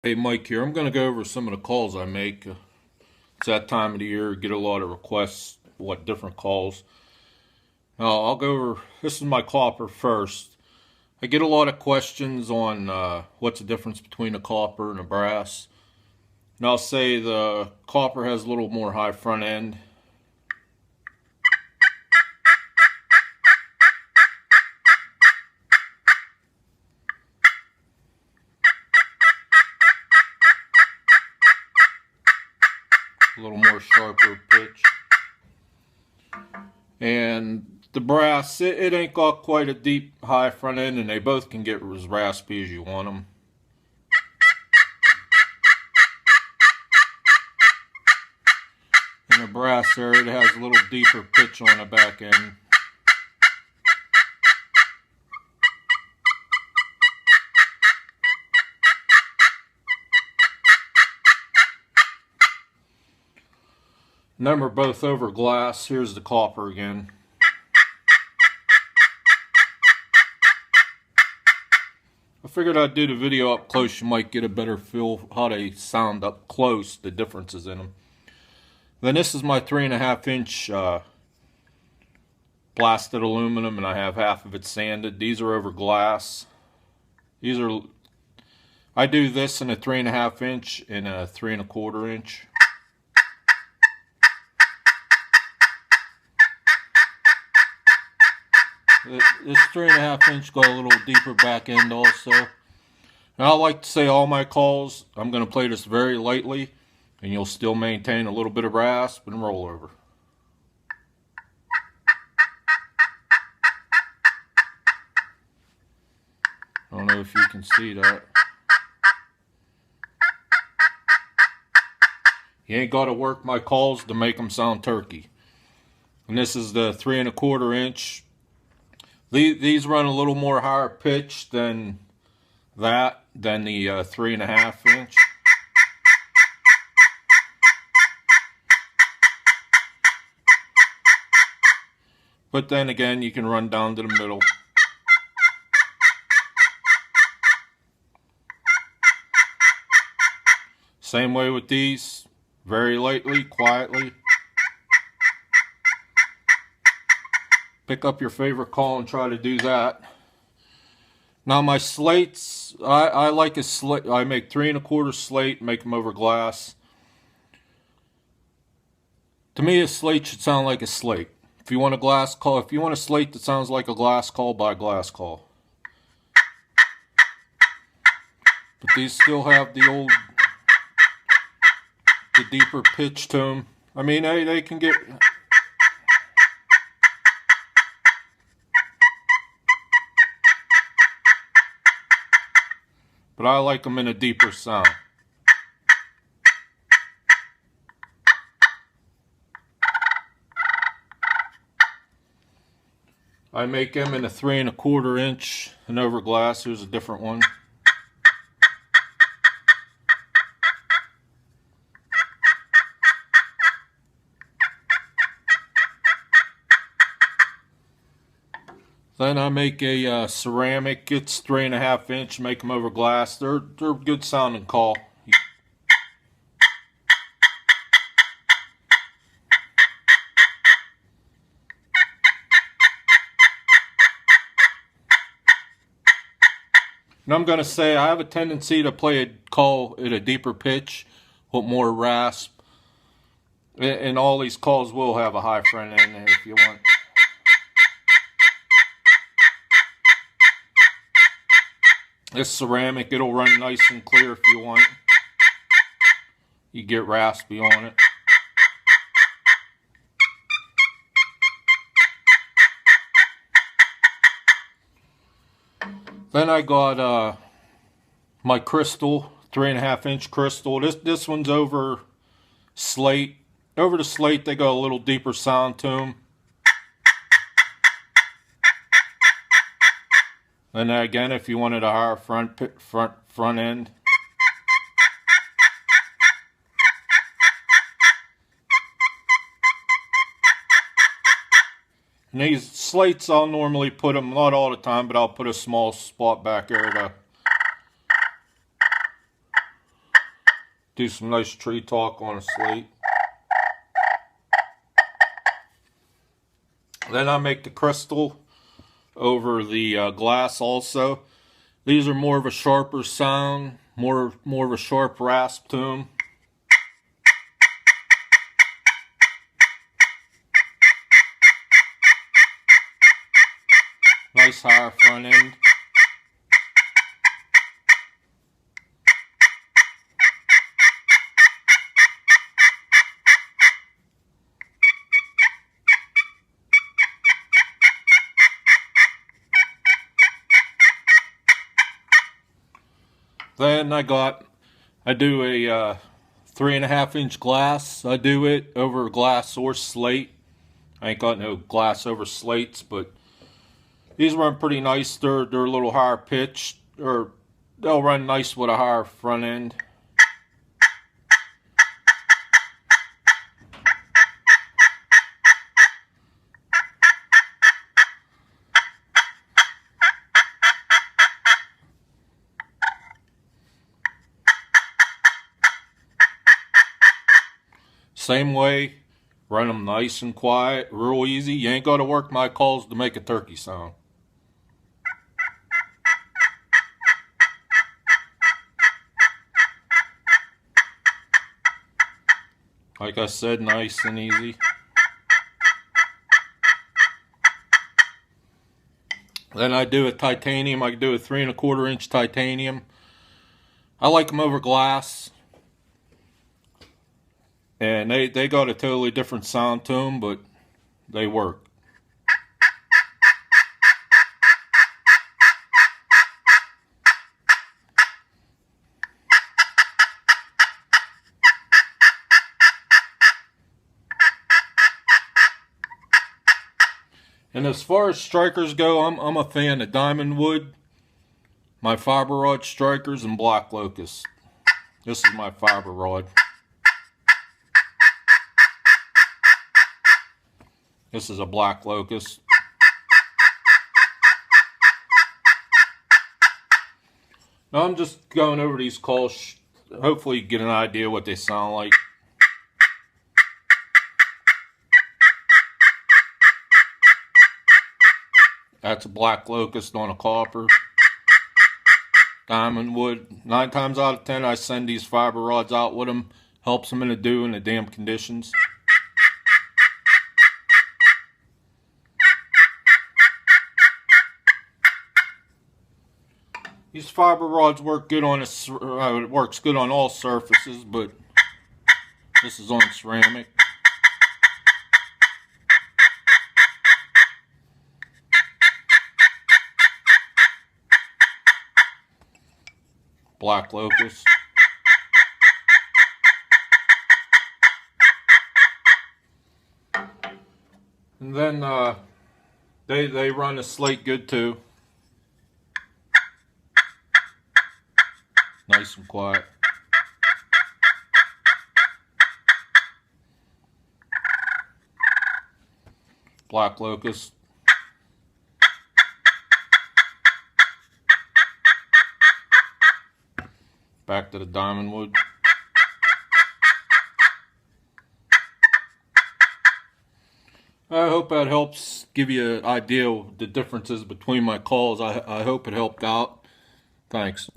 Hey, Mike here. I'm going to go over some of the calls I make. It's that time of the year, get a lot of requests, what different calls. Now, I'll go over, this is my copper first. I get a lot of questions on what's the difference between a copper and a brass. And I'll say the copper has a little more high front end. A little more sharper pitch. And the brass, it ain't got quite a deep high front end, and they both can get as raspy as you want them. And the brass there, it has a little deeper pitch on the back end. And then we're both over glass. Here's the copper again. I figured I'd do the video up close. You might get a better feel how they sound up close, the differences in them. Then this is my 3.5 inch blasted aluminum, and I have half of it sanded. These are over glass. I do this in a 3.5 inch and a 3.25 inch. This 3.5 inch got a little deeper back end also. And I like to say all my calls, I'm going to play this very lightly, and you'll still maintain a little bit of rasp and rollover. I don't know if you can see that. You ain't got to work my calls to make them sound turkey. And this is the 3.25 inch. These run a little more higher pitch than the 3.5 inch. But then again, you can run down to the middle. Same way with these, very lightly, quietly. Pick up your favorite call and try to do that. Now my slates, I like a slate. I make 3.25 slate, make them over glass. To me, a slate should sound like a slate. If you want a glass call, if you want a slate that sounds like a glass call, buy a glass call. But these still have the deeper pitch to them. I mean, they can get. But I like them in a deeper sound. I make them in a 3.25 inch and over glass. Here's a different one. Then I make a ceramic. It's 3.5 inch. Make them over glass. They're good sounding call. And I'm gonna say I have a tendency to play a call at a deeper pitch with more rasp. And all these calls will have a high front end if you want. This ceramic, it'll run nice and clear if you want. You get raspy on it. Then I got my crystal, 3.5 inch crystal. This one's over slate. Over the slate, they got a little deeper sound to them. And then again, if you wanted a higher front end. And these slates, I'll normally put them, not all the time, but I'll put a small spot back there to Do some nice tree talk on a slate. Then I make the crystal over the glass also. These are more of a sharper sound, more of a sharp rasp to them. Nice higher front end. Then I do a 3.5-inch glass. I do it over glass or slate. I ain't got no glass over slates, but these run pretty nice. They're a little higher pitched, or they'll run nice with a higher front end. Same way, run them nice and quiet, real easy. You ain't got to work my calls to make a turkey sound. Like I said, nice and easy. Then I do a titanium. I do a 3.25-inch titanium. I like them over glass. And they got a totally different sound to them, but they work. And as far as strikers go, I'm a fan of Diamond Wood, my fiber rod strikers, and Black Locust. This is my fiber rod. This is a Black Locust. Now I'm just going over these calls. Hopefully you get an idea what they sound like. That's a Black Locust on a copper. Diamond Wood. 9 times out of 10 I send these fiber rods out with them. Helps them in the dew and the damp conditions. These fiber rods work good on it works good on all surfaces, but this is on ceramic. Black Locust. And then they run the slate good too. Nice and quiet. Black Locust. Back to the Diamond Wood. I hope that helps give you an idea of the differences between my calls. I hope it helped out. Thanks.